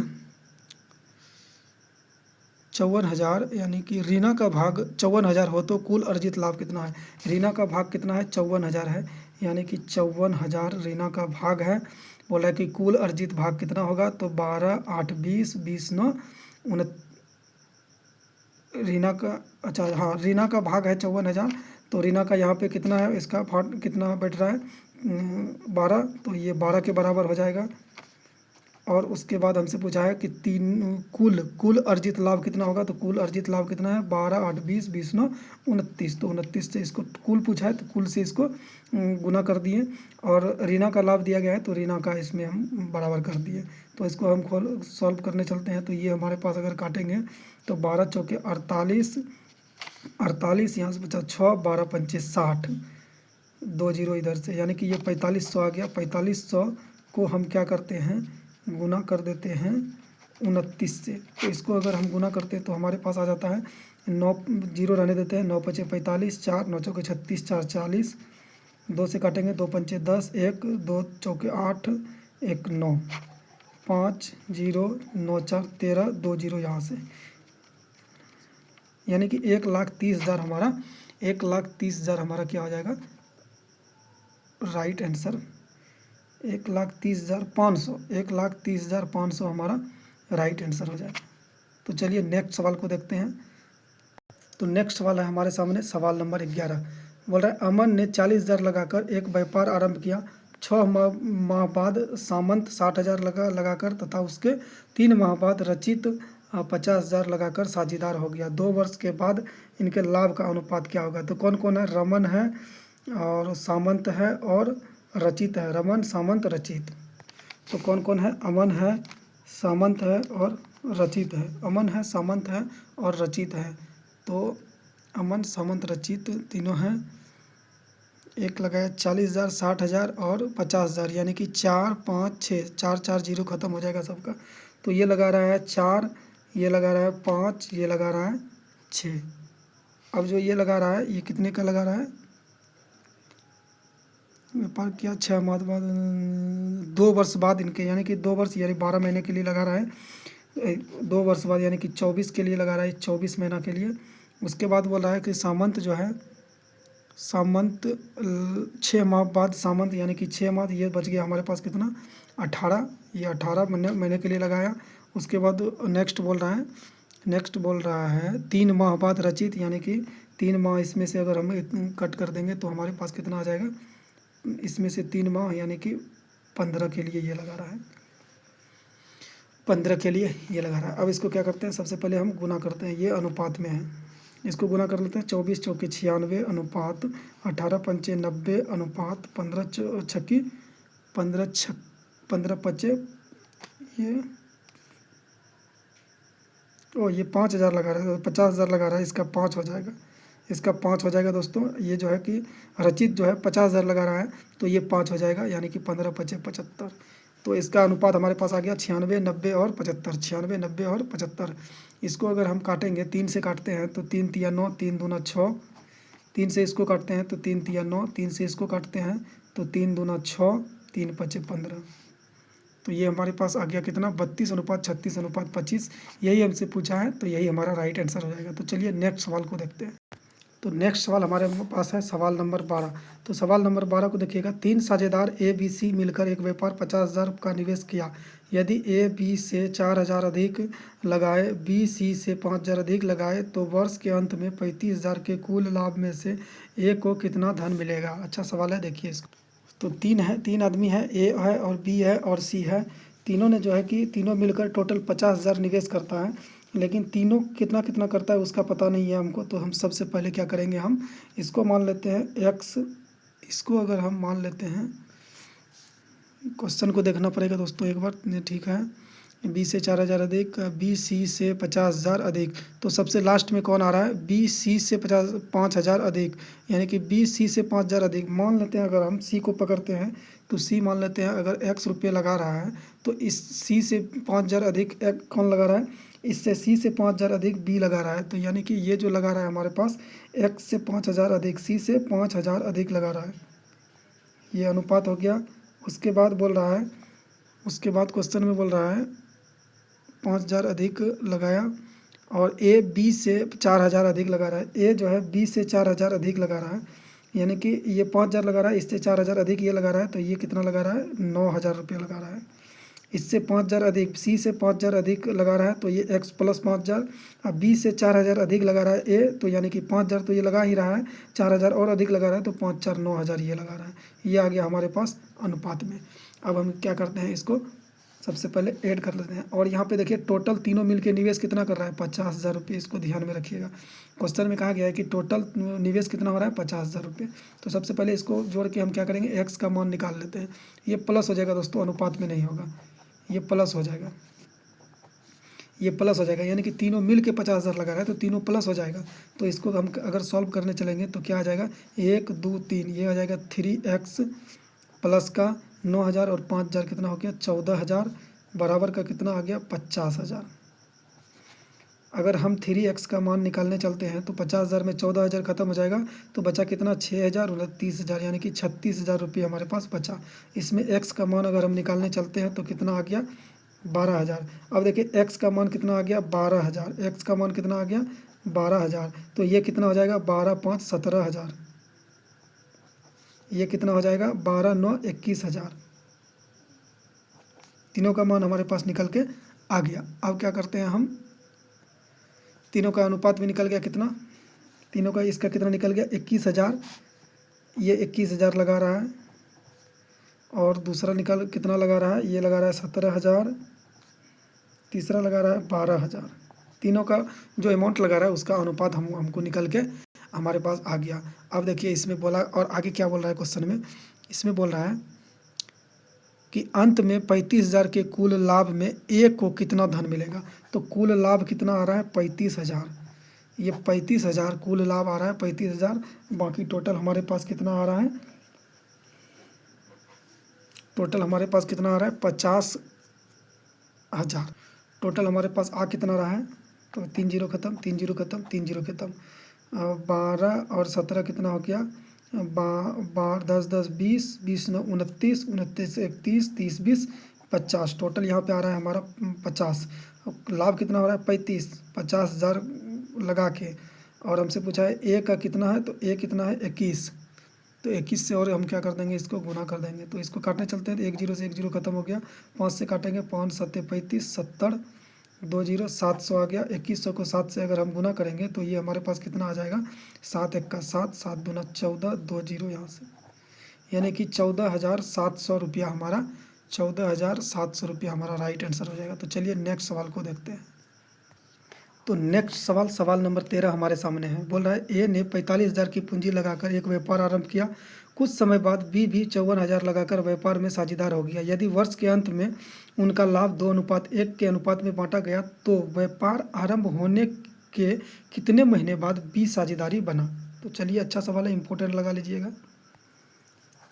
54,000, यानी कि रीना का भाग 54,000 हो तो कुल अर्जित लाभ कितना है। रीना का भाग कितना है, 54,000 है, यानी कि 54,000 रीना का भाग है। बोला है कि कुल अर्जित भाग कितना होगा, तो 12 8 20 20 9 रीना का, अच्छा हाँ, रीना का भाग है 54,000। तो रीना का यहाँ पे कितना है, इसका भाग कितना बैठ रहा है, 12। तो ये 12 के बराबर हो जाएगा। और उसके बाद हमसे पूछा है कि कुल अर्जित लाभ कितना होगा। तो कुल अर्जित लाभ कितना है, 12 8 20 20 9 29। तो 29 से इसको कुल पूछा है, तो कुल से इसको गुना कर दिए। और रीना का लाभ दिया गया है, तो रीना का इसमें हम बराबर कर दिए। तो इसको हम सॉल्व करने चलते हैं। तो ये हमारे पास अगर काटेंगे तो 12 चौके 48, 48 यहाँ से बचा 6, 12 पंचे 60, 2 जीरो इधर से, यानी कि ये 4500 आ गया। 4500 को हम क्या करते हैं, गुना कर देते हैं 29 से। तो इसको अगर हम गुना करते हैं तो हमारे पास आ जाता है 9, जीरो रहने देते हैं, 9 पचे 45, 4 9 चौके 36, 4 40, 2 से काटेंगे, 2 पंचे 10, 1 2 चौके 8, 1 9, 5 0 9 4 13, 2 जीरो यहाँ से, यानी कि 1,30,000 हमारा, 1,30,000 हमारा क्या हो जाएगा, राइट आंसर 1,30,500, 1,30,500 हमारा राइट आंसर हो जाएगा। तो चलिए नेक्स्ट सवाल को देखते हैं। तो नेक्स्ट सवाल है हमारे सामने, सवाल नंबर 11। बोल रहा है, अमन ने 40,000 लगाकर एक व्यापार आरंभ किया। 6 माह बाद सामंत 60,000 लगाकर तथा उसके 3 माह बाद रचित 50,000 लगाकर साझेदार हो गया। 2 वर्ष के बाद इनके लाभ का अनुपात क्या होगा। तो कौन कौन है, रमन है और सामंत है और रचित है। रमन, सामंत, रचित। तो कौन कौन है, अमन है, सामंत है और रचित है। अमन है, सामंत है और रचित है। तो अमन, सामंत, रचित तीनों हैं। एक लगाया 40,000, 60,000 और 50,000, यानी कि 4 5 6, 4 4 जीरो ख़त्म हो जाएगा सबका। तो ये लगा रहा है 4, ये लगा रहा है 5, ये लगा रहा है 6। अब जो ये लगा रहा है, ये कितने का लगा रहा है, व्यापार किया 6 माह बाद, 2 वर्ष बाद इनके, यानी कि 2 वर्ष यानी 12 महीने के लिए लगा रहा है। 2 वर्ष बाद यानी कि 24 के लिए लगा रहा है, 24 महीना के लिए। उसके बाद बोल रहा है कि सामंत जो है, सामंत 6 माह बाद सामंत, यानी कि 6 माह, ये बच गया हमारे पास कितना, 18। ये 18 महीने के लिए लगाया। उसके बाद नेक्स्ट बोल रहा है 3 माह बाद रचित, यानी कि 3 माह इसमें से अगर हम कट कर देंगे तो हमारे पास कितना आ जाएगा, इसमें से 3 माह यानी कि 15 के लिए ये लगा रहा है, 15 के लिए ये लगा रहा है। अब इसको क्या करते हैं, सबसे पहले हम गुना करते हैं, ये अनुपात में है, इसको गुना कर लेते हैं। 24 चौके 96 अनुपात 18 पंचे 90 अनुपात 15 छक्की 15 पचे, ये 5,000 लगा रहा है, 50,000 लगा रहा है, इसका 5 हो जाएगा, इसका 5 हो जाएगा दोस्तों। ये जो है कि रचित जो है 50,000 लगा रहा है, तो ये 5 हो जाएगा, यानी कि 15 पचे 75। तो इसका अनुपात हमारे पास आ गया 96 90 और 75, 96 90 और 75। इसको अगर हम काटेंगे, 3 से काटते हैं तो 3 तिया 9, 3 दूना 6, 3 से इसको काटते हैं तो 3 तिया 9, 3 से इसको काटते हैं तो 3 दूना 6, 3 पचे 15। तो ये हमारे पास आ गया कितना 32:36:25। यही हमसे पूछा है, तो यही हमारा राइट आंसर हो जाएगा। तो चलिए नेक्स्ट सवाल को देखते हैं। तो नेक्स्ट सवाल हमारे पास है सवाल नंबर 12। तो सवाल नंबर 12 को देखिएगा, 3 साझेदार ए बी सी मिलकर एक व्यापार 50,000 का निवेश किया। यदि ए बी से 4,000 अधिक लगाए, बी सी से 5,000 अधिक लगाए, तो वर्ष के अंत में 35,000 के कुल लाभ में से ए को कितना धन मिलेगा। अच्छा सवाल है, देखिए इसको। तो 3 आदमी है, ए है और बी है और सी है। तीनों ने जो है कि तीनों मिलकर टोटल 50,000 निवेश करता है, लेकिन तीनों कितना कितना करता है उसका पता नहीं है हमको। तो हम सबसे पहले क्या करेंगे, हम इसको मान लेते हैं एक्स। इसको अगर हम मान लेते हैं, क्वेश्चन को देखना पड़ेगा दोस्तों एक बार। ठीक है, बी से 4,000 अधिक, बी सी से 50,000 अधिक। तो सबसे लास्ट में कौन आ रहा है, बी सी से 5,000 अधिक, यानी कि बी सी से 5,000 अधिक। मान लेते हैं अगर हम सी को पकड़ते हैं तो सी मान लेते हैं अगर x रुपये लगा रहा है, तो इस सी से 5,000 अधिक कौन लगा रहा है, इससे सी से 5,000 अधिक बी लगा रहा है। तो यानी कि ये जो लगा रहा है हमारे पास x से 5,000 अधिक सी से 5,000 अधिक लगा रहा है, ये अनुपात हो गया। उसके बाद बोल रहा है, उसके बाद क्वेश्चन में बोल रहा है 5,000 अधिक लगाया, और ए बी से 4,000 अधिक लगा रहा है। ए जो है बी से 4,000 अधिक लगा रहा है, यानी कि ये 5,000 लगा रहा है, इससे 4,000 अधिक ये लगा रहा है, तो ये कितना लगा रहा है, 9,000 रुपये लगा रहा है। इससे 5,000 अधिक, सी से 5,000 अधिक लगा रहा है, तो ये x प्लस 5,000। अब बी से 4,000 अधिक लगा रहा है ए, तो यानी कि 5,000 तो ये लगा ही रहा है, 4,000 और अधिक लगा रहा है, तो 5 4 9,000 ये लगा रहा है। ये आ गया हमारे पास अनुपात में। अब हम क्या करते हैं, इसको सबसे पहले ऐड कर लेते हैं। और यहाँ पे देखिए टोटल तीनों मिलके निवेश कितना कर रहा है, 50,000 रुपये। इसको ध्यान में रखिएगा, क्वेश्चन में कहा गया है कि टोटल निवेश कितना हो रहा है, 50,000 रुपये। तो सबसे पहले इसको जोड़ के हम क्या करेंगे, एक्स का मान निकाल लेते हैं। ये प्लस हो जाएगा दोस्तों, अनुपात में नहीं होगा, ये प्लस हो जाएगा, ये प्लस हो जाएगा, यानी कि तीनों मिल के 50,000 लगा रहा है, तो तीनों प्लस हो जाएगा। तो इसको हम अगर सॉल्व करने चलेंगे तो क्या आ जाएगा, 1 2 3, ये आ जाएगा 3x प्लस का 9,000 और 5,000 कितना हो गया, 14,000 बराबर का कितना आ गया, 50,000। अगर हम 3x का मान निकालने चलते हैं तो 50,000 में 14,000 खत्म हो जाएगा, तो बचा कितना, 6,000 और 30,000, यानी कि 36,000 रुपये हमारे पास बचा। इसमें x का मान अगर हम निकालने चलते हैं तो कितना आ गया, 12,000। अब देखिए x का मान कितना आ गया, 12,000। x का मान कितना आ गया, 12,000। तो ये कितना हो जाएगा, 12 5 17,000। ये कितना हो जाएगा, 12 9 21,000। तीनों का मान हमारे पास निकल के आ गया। अब क्या करते हैं हम, तीनों का अनुपात भी निकल गया कितना, तीनों का इसका कितना निकल गया, 21,000। ये 21,000 लगा रहा है, और दूसरा निकल कितना लगा रहा है, ये लगा रहा है 17,000, तीसरा लगा रहा है 12,000। तीनों का जो अमाउंट लगा रहा है उसका अनुपात हमको निकल के हमारे पास आ गया। अब देखिए इसमें बोला, और आगे क्या बोल रहा है क्वेश्चन में, इसमें बोल रहा है कि अंत में 35,000 के कुल लाभ में ए को कितना धन मिलेगा। तो कुल लाभ कितना आ रहा है, 35,000। ये 35,000 कुल लाभ आ रहा है, 35,000। बाकी टोटल हमारे पास कितना आ रहा है, टोटल हमारे पास कितना आ रहा है, 50,000। टोटल हमारे पास आ कितना रहा है, तो 3 0 खत्म, 3 0 खत्म, 3 0 खत्म। 12 और 17 कितना हो गया, 10 10 20, 20 9 29, 29 31, 30 20 50। टोटल यहाँ पे आ रहा है हमारा 50। लाभ कितना हो रहा है, 35, 50,000 लगा के। और हमसे पूछा है ए का कितना है, तो ए कितना है, 21। तो 21 से और हम क्या कर देंगे, इसको गुना कर देंगे। तो इसको काटने चलते हैं तो 1 0 से 1 0 खत्म हो गया, 5 से काटेंगे, 5 7 35, 70, 2 0 700 आ गया। 2100 को 7 से अगर हम गुना करेंगे तो ये हमारे पास कितना आ जाएगा, 7 1 का 7, 7 दूना 14, 2 0 यहाँ से, यानी कि 14,700 रुपया हमारा, 14,700 रुपया हमारा राइट आंसर हो जाएगा। तो चलिए नेक्स्ट सवाल को देखते हैं। तो नेक्स्ट सवाल, सवाल नंबर 13 हमारे सामने है। बोल रहा है ए ने 45,000 की पूंजी लगाकर एक व्यापार आरंभ किया। कुछ समय बाद बी भी 54,000 लगाकर व्यापार में साझेदार हो गया। यदि वर्ष के अंत में उनका लाभ 2:1 के अनुपात में बांटा गया तो व्यापार आरंभ होने के कितने महीने बाद बी साझेदारी बना। तो चलिए अच्छा सवाल है, इंपॉर्टेंट लगा लीजिएगा।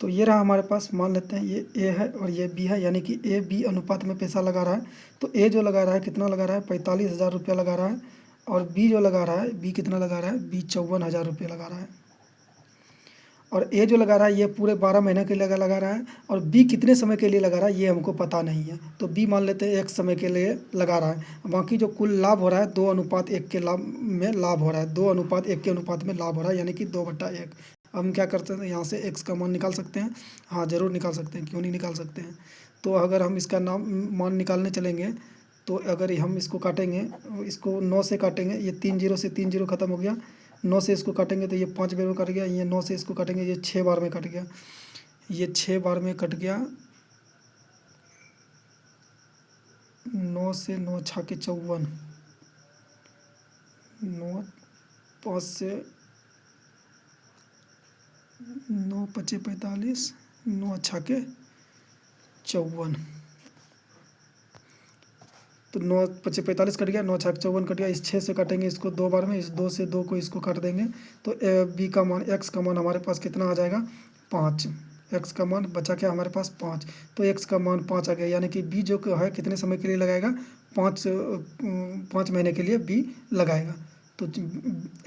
तो ये रहा हमारे पास, मान लेते हैं ये ए है और ये बी है, यानी कि ए बी अनुपात में पैसा लगा रहा है। तो ए जो लगा रहा है कितना लगा रहा है, 45,000 रुपया लगा रहा है। और बी जो लगा रहा है, बी कितना लगा रहा है, बी 54,000 रुपये लगा रहा है। और ए जो लगा रहा है ये पूरे 12 महीने के लिए लगा रहा है, और बी कितने समय के लिए लगा रहा है ये हमको पता नहीं है, तो बी मान लेते हैं 1 समय के लिए लगा रहा है। बाकी जो कुल लाभ हो रहा है 2:1 के लाभ में लाभ हो रहा है, 2:1 के अनुपात में लाभ हो रहा है, यानी कि 2/1। हम क्या करते हैं, यहाँ से एक्स का मान निकाल सकते हैं। हाँ ज़रूर निकाल सकते हैं, क्यों नहीं निकाल सकते हैं। तो अगर हम इसका मान निकालने चलेंगे तो अगर हम इसको काटेंगे, इसको 9 से काटेंगे, ये 3 0 से 3 0 खत्म हो गया। 9 से इसको काटेंगे तो ये 5 बार में कट गया, ये 9 से इसको काटेंगे ये 6 बार में कट गया, ये 6 बार में कट गया। 9 से 9 छाके 54, 9 5 से 9 5 45, 9 छाके 54, तो 9 5 45 कट गया, 9 छाके 54 कट गया। इस 6 से काटेंगे इसको 2 बार में, इस 2 से 2 को इसको काट देंगे, तो बी का मान एक्स का मान हमारे पास कितना आ जाएगा 5। एक्स का मान बचा क्या हमारे पास 5, तो एक्स का मान 5 आ गया, यानी कि बी जो है कितने समय के लिए लगाएगा 5 महीने के लिए बी लगाएगा। तो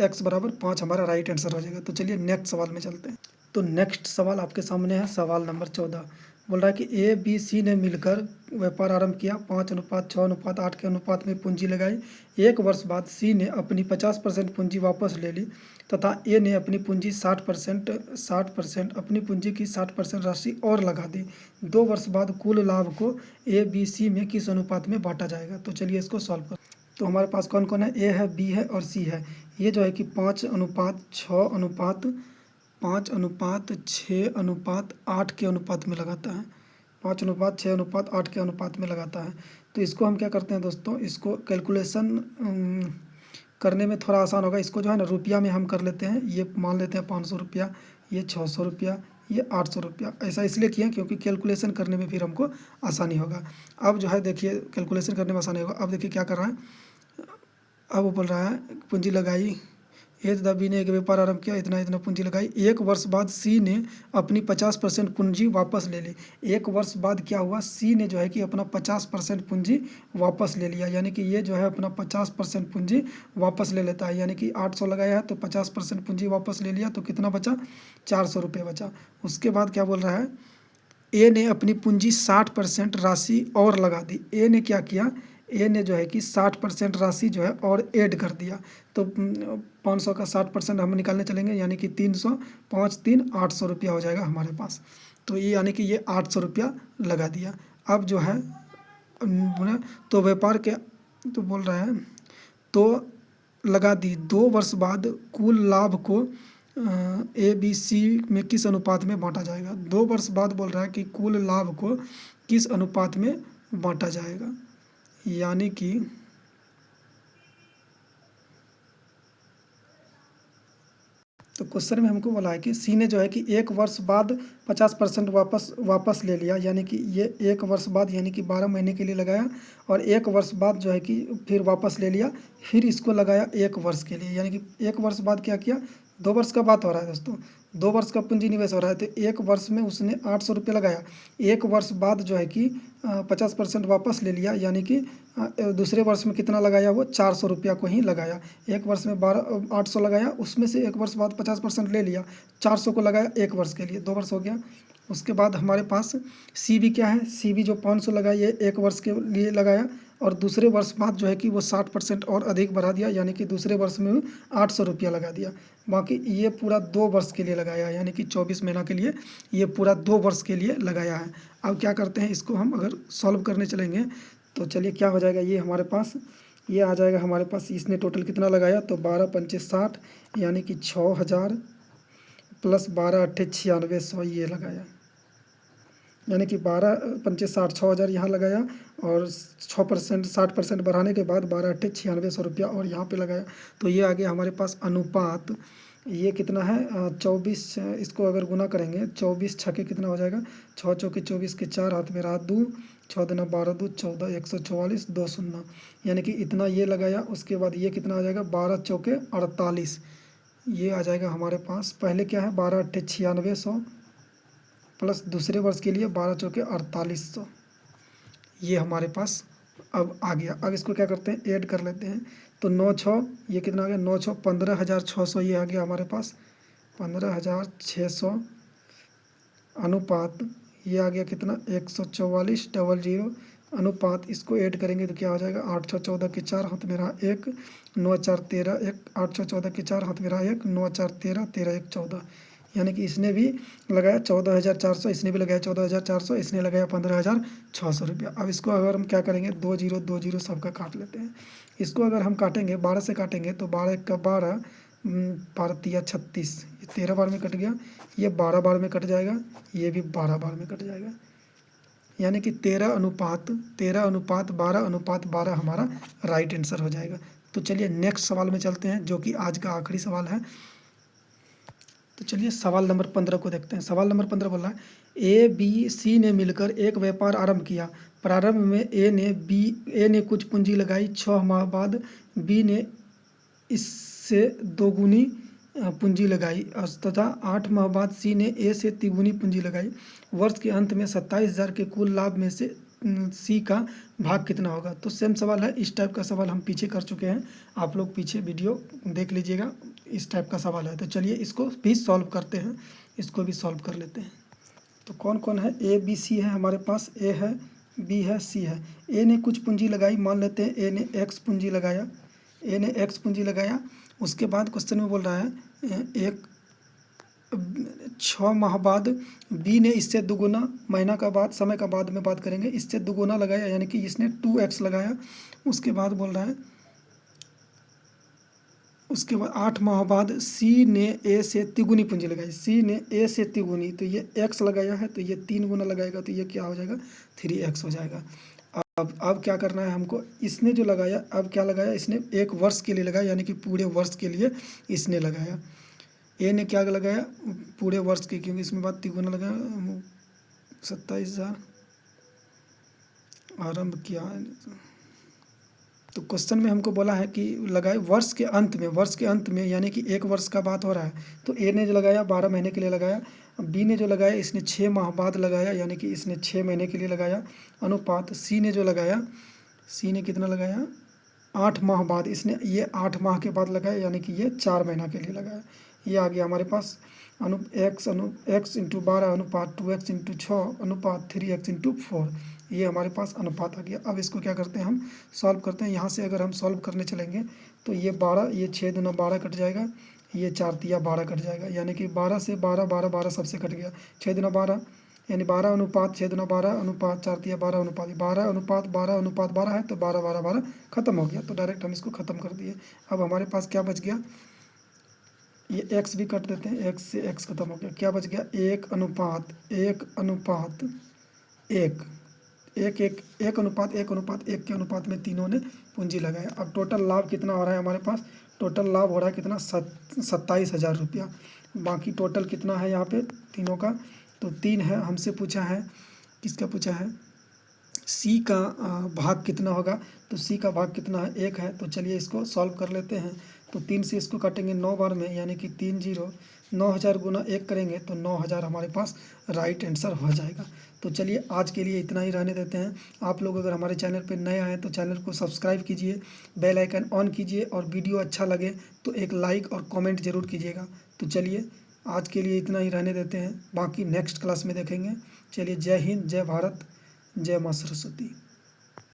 एक्स बराबर 5 हमारा राइट आंसर हो जाएगा। तो चलिए नेक्स्ट सवाल में चलते हैं। तो नेक्स्ट सवाल आपके सामने है, सवाल नंबर 14। बोल रहा है कि ए बी सी ने मिलकर व्यापार आरंभ किया, 5:6:8 के अनुपात में पूंजी लगाई। 1 वर्ष बाद सी ने अपनी 50% पूंजी वापस ले ली तथा ए ने अपनी पूंजी 60% अपनी पूंजी की 60% राशि और लगा दी। 2 वर्ष बाद कुल लाभ को ए बी सी में किस अनुपात में बांटा जाएगा। तो चलिए इसको सॉल्व कर। तो हमारे पास कौन कौन है, ए है, बी है और सी है। ये जो है कि 5:6:8 के अनुपात में लगाता है, 5:6:8 के अनुपात में लगाता है। तो इसको हम क्या करते हैं दोस्तों, इसको कैलकुलेशन करने में थोड़ा आसान होगा। इसको जो है ना रुपया में हम कर लेते हैं, ये मान लेते हैं 500 रुपया, ये 600 रुपया, ये 800 रुपया। ऐसा इसलिए किया क्योंकि कैलकुलेशन करने में फिर हमको आसानी होगा। अब जो है देखिए कैलकुलेशन करने में आसानी होगा। अब देखिए क्या कर रहा है, अब वो बोल रहा है पूंजी लगाई, ए तथा बी ने एक व्यापार आरंभ किया, इतना इतना पूंजी लगाई। 1 वर्ष बाद सी ने अपनी 50% पूंजी वापस ले ली। 1 वर्ष बाद क्या हुआ, सी ने जो है कि अपना 50% पूंजी वापस ले लिया, यानी कि ये जो है अपना 50% पूंजी वापस ले लेता है, यानी कि 800 लगाया है तो 50% पूंजी वापस ले लिया, तो कितना बचा 400 रुपये बचा। उसके बाद क्या बोल रहा है, ए ने अपनी पूंजी 60% राशि और लगा दी। ए ने क्या किया, ए ने जो है कि 60% राशि जो है और ऐड कर दिया। तो 500 का 60% हम निकालने चलेंगे, यानी कि 300, 5 3 800 रुपया हो जाएगा हमारे पास। तो ये यानी कि ये 800 रुपया लगा दिया। अब जो है तो व्यापार के तो बोल रहा है तो लगा दी। 2 वर्ष बाद कुल लाभ को ए बी सी में किस अनुपात में बांटा जाएगा। 2 वर्ष बाद बोल रहा है कि कुल लाभ को किस अनुपात में बांटा जाएगा, यानी कि तो क्वेश्चन में हमको बोला है कि सी ने जो है कि 1 वर्ष बाद 50% वापस ले लिया, यानी कि ये 1 वर्ष बाद यानी कि 12 महीने के लिए लगाया, और 1 वर्ष बाद जो है कि फिर वापस ले लिया, फिर इसको लगाया 1 वर्ष के लिए, यानी कि 1 वर्ष बाद क्या किया, 2 वर्ष का बात हो रहा है दोस्तों, 2 वर्ष का पूंजी निवेश हो रहा है। तो 1 वर्ष में उसने 800 रुपये लगाया, 1 वर्ष बाद जो है कि 50% वापस ले लिया, यानी कि दूसरे वर्ष में कितना लगाया, वो 400 रुपया को ही लगाया। 1 वर्ष में 800 लगाया, उसमें से 1 वर्ष बाद 50% ले लिया, 400 को लगाया 1 वर्ष के लिए, 2 वर्ष हो गया। उसके बाद हमारे पास सी बी क्या है, सी बी जो 500 लगाया ये 1 वर्ष के लिए लगाया, और दूसरे वर्ष बाद जो है कि वो 60% और अधिक बढ़ा दिया, यानी कि दूसरे वर्ष में 800 रुपया लगा दिया। बाकी ये पूरा 2 वर्ष के लिए लगाया है, यानी कि 24 महीना के लिए ये पूरा 2 वर्ष के लिए लगाया है। अब क्या करते हैं, इसको हम अगर सॉल्व करने चलेंगे तो चलिए क्या हो जाएगा, ये हमारे पास ये आ जाएगा हमारे पास, इसने टोटल कितना लगाया, तो 12 पंचे 60, यानी कि 6000 प्लस 12 अट्ठे 9600 ये लगाया, यानी कि 12 पंचे 60, 6000 यहाँ लगाया, और 6% 60% बढ़ाने के बाद 12 अट्ठे 9600 रुपया और यहाँ पे लगाया। तो ये आ गया हमारे पास अनुपात, ये कितना है 24, इसको अगर गुना करेंगे 24 छके कितना हो जाएगा, 6 चौके 24 के 4 हाथ में रहा 2, 6 दूना 12 2 14, 144 2 शून्य, यानी कि इतना ये लगाया। उसके बाद ये कितना आ जाएगा 12 चौके 48, ये आ जाएगा हमारे पास। पहले क्या है 12 अट्ठे 9600 प्लस दूसरे वर्ष के लिए 12 चौके 4800, ये हमारे पास अब आ गया। अब इसको क्या करते हैं, ऐड कर लेते हैं। तो 9 6 ये कितना आ गया, 9 6 15,600 ये आ गया हमारे पास, 15,600 अनुपात ये आ गया कितना 144,000 अनुपात, इसको ऐड करेंगे तो क्या हो जाएगा 8 6 14 के 4 हाथ में रहा 1 9 4 13 1 8 6 14 के 4 हाथ में रहा 1 9 4 13 13 1 14, यानी कि इसने भी लगाया 14,400, इसने भी लगाया 14,400, इसने लगाया 15,600 रुपया। अब इसको अगर हम क्या करेंगे 2 0 सबका काट लेते हैं। इसको अगर हम काटेंगे 12 से काटेंगे तो 12 का 12 12 तिया 36, ये 13 बार में कट गया, ये 12 बार में कट जाएगा, ये भी 12 बार में कट जाएगा, यानी कि 13 अनुपात 12 हमारा राइट आंसर हो जाएगा। तो चलिए नेक्स्ट सवाल में चलते हैं जो कि आज का आखिरी सवाल है। तो चलिए सवाल नंबर 15 को देखते हैं। सवाल नंबर 15 बोल रहा है ए बी सी ने मिलकर एक व्यापार आरंभ किया। प्रारंभ में ए ने कुछ पूंजी लगाई, 6 माह बाद बी ने इससे दोगुनी पूंजी लगाई तथा 8 माह बाद सी ने ए से तिगुनी पूंजी लगाई। वर्ष के अंत में 27,000 के कुल लाभ में से सी का भाग कितना होगा। तो सेम सवाल है, इस टाइप का सवाल हम पीछे कर चुके हैं, आप लोग पीछे वीडियो देख लीजिएगा, इस टाइप का सवाल है। तो चलिए इसको भी सॉल्व करते हैं, इसको भी सॉल्व कर लेते हैं। तो कौन कौन है, ए बी सी है हमारे पास, ए है, बी है, सी है। ए ने कुछ पूंजी लगाई, मान लेते हैं ए ने एक्स पूंजी लगाया, ए ने एक्स पूंजी लगाया। उसके बाद क्वेश्चन में बोल रहा है 6 माह बाद बी ने इससे दुगुना, महीना का बाद, समय का बाद में बात करेंगे, इससे दुगुना लगाया, यानी कि इसने 2x लगाया। उसके बाद बोल रहा है उसके बाद 8 माह बाद सी ने ए से तिगुनी पूंजी लगाई, सी ने ए से तिगुनी, तो ये x लगाया है तो ये 3 गुना लगाएगा, तो ये क्या हो जाएगा 3x हो जाएगा। अब क्या करना है हमको, इसने जो लगाया, अब क्या लगाया, इसने 1 वर्ष के लिए लगाया, यानी कि पूरे वर्ष के लिए इसने लगाया। ए ने क्या लगाया पूरे वर्ष के, क्योंकि इसमें बात तिगुना लगाया, 27,000 आरंभ किया। तो क्वेश्चन में हमको बोला है कि लगाए वर्ष के अंत में, वर्ष के अंत में यानी कि 1 वर्ष का बात हो रहा है। तो ए ने जो लगाया 12 महीने के लिए लगाया, बी ने जो लगाया इसने 6 माह बाद लगाया, यानी कि इसने 6 महीने के लिए लगाया। अनुपात सी ने जो लगाया, सी ने कितना लगाया 8 माह बाद, इसने ये 8 माह के बाद लगाया, यानी कि ये 4 महीना के लिए लगाया। ये आ गया हमारे पास x इंटू 12 अनुपात 2x इंटू 6 अनुपात 3x इंटू 4, ये हमारे पास अनुपात आ गया। अब इसको क्या करते हैं हम सॉल्व करते हैं। यहाँ से अगर हम सॉल्व करने चलेंगे तो ये 12, ये 6 दूना 12 कट जाएगा, ये 4 तिया 12 कट जाएगा, यानी कि 12 से 12 12 12 सबसे कट गया, 6 दूना 12, यानी 12 अनुपात 6 दूना 12 अनुपात 4 तिया 12 अनुपात 12 अनुपात 12 अनुपात 12 है, तो 12 12 12 खत्म हो गया। तो डायरेक्ट हम इसको ख़त्म कर दिए। अब हमारे पास क्या बच गया, ये x भी कट देते हैं, x से x खत्म हो गया, क्या बच गया 1 अनुपात 1 अनुपात 1 1 1 1 अनुपात 1 अनुपात 1 के अनुपात में तीनों ने पूंजी लगाया। अब टोटल लाभ कितना हो रहा है हमारे पास, टोटल लाभ हो रहा है कितना 27,000 रुपया। बाकी टोटल कितना है यहाँ पे तीनों का, तो 3 है। हमसे पूछा है, किसका पूछा है, सी का भाग कितना होगा। तो सी का भाग कितना है 1 है। तो चलिए इसको सॉल्व कर लेते हैं। तो 3 से इसको काटेंगे 9 बार में, यानी कि 3 0 9,000 गुना 1 करेंगे तो 9,000 हमारे पास राइट आंसर हो जाएगा। तो चलिए आज के लिए इतना ही रहने देते हैं। आप लोग अगर हमारे चैनल पर नए आए तो चैनल को सब्सक्राइब कीजिए, बेल आइकन ऑन कीजिए, और वीडियो अच्छा लगे तो एक लाइक और कमेंट ज़रूर कीजिएगा। तो चलिए आज के लिए इतना ही रहने देते हैं, बाकी नेक्स्ट क्लास में देखेंगे। चलिए जय हिंद, जय भारत, जय माँ सरस्वती।